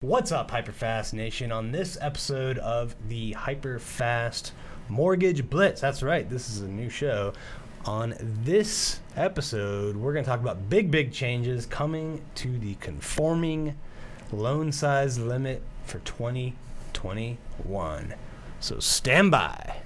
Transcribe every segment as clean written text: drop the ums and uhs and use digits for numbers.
What's up, HyperFast Nation? On this episode of the HyperFast Mortgage Blitz, that's right, this is a new show. On this episode, we're going to talk about big changes coming to the conforming loan size limit for 2021. So stand by.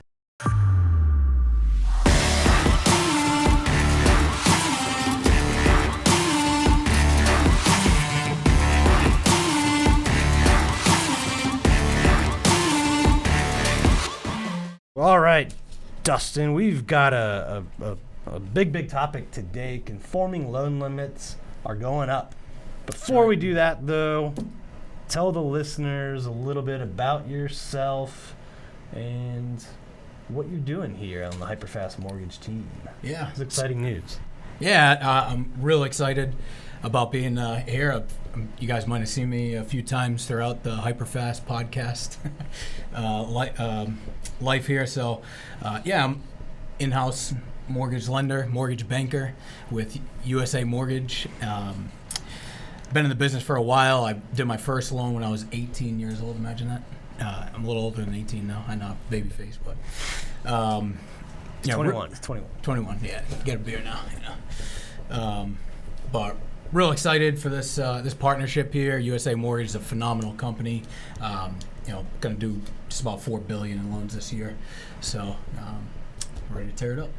All right, Dustin, we've got a big topic today. Conforming loan limits are going up. Before we do that, though, tell the listeners a little bit about yourself and what you're doing here on the HyperFast Mortgage team. Yeah. It's exciting news. Yeah, I'm real excited about being here. You guys might have seen me a few times throughout the HyperFast podcast life here. So, I'm in-house mortgage lender, mortgage banker with USA Mortgage. Been in the business for a while. I did my first loan when I was 18 years old. Imagine that. I'm a little older than 18 now. I know, baby face, but 21. It's 21. 21. Yeah, get a beer now. But real excited for this partnership here. USA Mortgage is a phenomenal company. Going to do just about $4 billion in loans this year. So, ready to tear it up.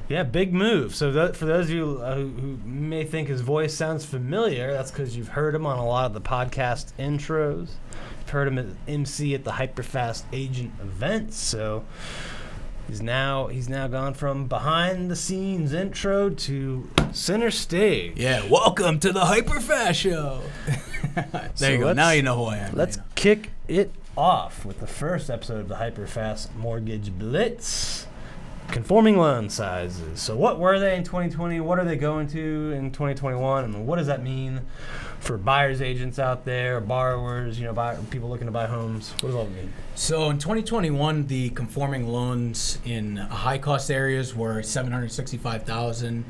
Yeah, big move. So for those of you who may think his voice sounds familiar, that's because you've heard him on a lot of the podcast intros. You've heard him as MC at the HyperFast agent events. So he's now gone from behind the scenes intro to center stage. Yeah, welcome to the HyperFast show. There you go. Now you know who I am. Let's kick it off with the first episode of the HyperFast Mortgage Blitz. Conforming loan sizes. So what were they in 2020? What are they going to in 2021? And what does that mean for buyers agents out there, borrowers, people looking to buy homes? What does all that mean? So in 2021, the conforming loans in high cost areas were $765,000,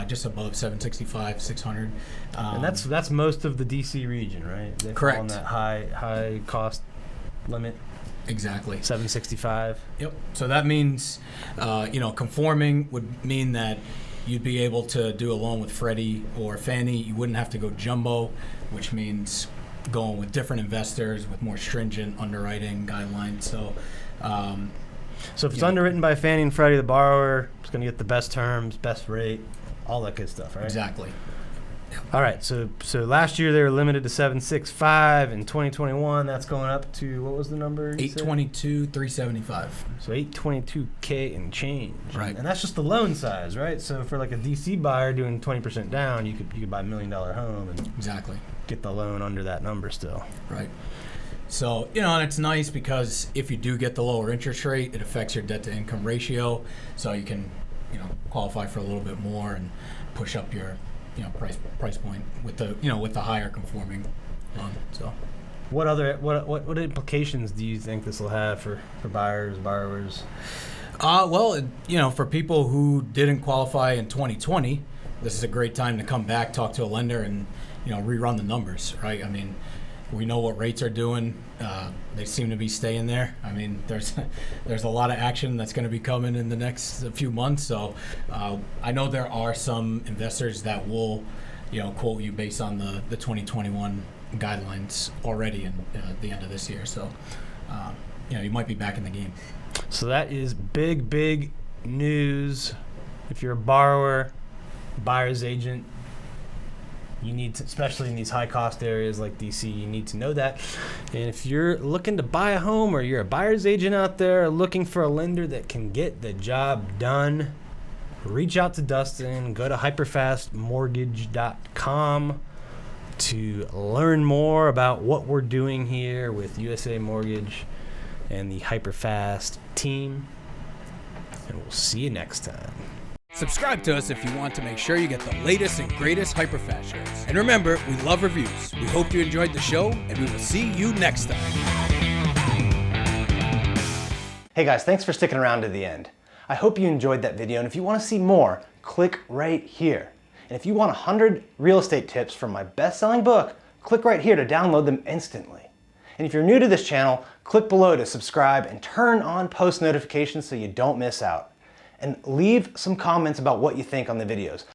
just above $765,000, $600,000. And that's most of the DC region, right? They Correct. fall on that high cost limit. Exactly. 765. Yep. So that means, conforming would mean that you'd be able to do a loan with Freddie or Fannie. You wouldn't have to go jumbo, which means going with different investors with more stringent underwriting guidelines. So if it's underwritten by Fannie and Freddie, the borrower is going to get the best terms, best rate, all that good stuff, right? Exactly. All right, so last year they were limited to 765. In 2021, that's going up to, what was the number? 822, 375. So 822K and change. Right. And that's just the loan size, right? So for like a DC buyer doing 20% down, you could buy $1 million home and exactly get the loan under that number still. Right. So, and it's nice because if you do get the lower interest rate, it affects your debt to income ratio. So you can, qualify for a little bit more and push up your price point with the higher conforming loan. So, what implications do you think this will have for buyers, borrowers? For people who didn't qualify in 2020, this is a great time to come back, talk to a lender, and rerun the numbers. Right? I mean, we know what rates are doing. They seem to be staying there. I mean, there's a lot of action that's going to be coming in the next few months. So I know there are some investors that will, quote you based on the 2021 guidelines already at the end of this year. So, you might be back in the game. So that is big news. If you're a borrower, buyer's agent, you need to, especially in these high-cost areas like DC, you need to know that. And if you're looking to buy a home or you're a buyer's agent out there looking for a lender that can get the job done, reach out to Dustin. Go to hyperfastmortgage.com to learn more about what we're doing here with USA Mortgage and the HyperFast team. And we'll see you next time. Subscribe to us if you want to make sure you get the latest and greatest HyperFast shows. And remember, we love reviews. We hope you enjoyed the show, and we will see you next time. Hey guys, thanks for sticking around to the end. I hope you enjoyed that video, and if you want to see more, click right here. And if you want 100 real estate tips from my best-selling book, click right here to download them instantly. And if you're new to this channel, click below to subscribe and turn on post notifications so you don't miss out. And leave some comments about what you think on the videos.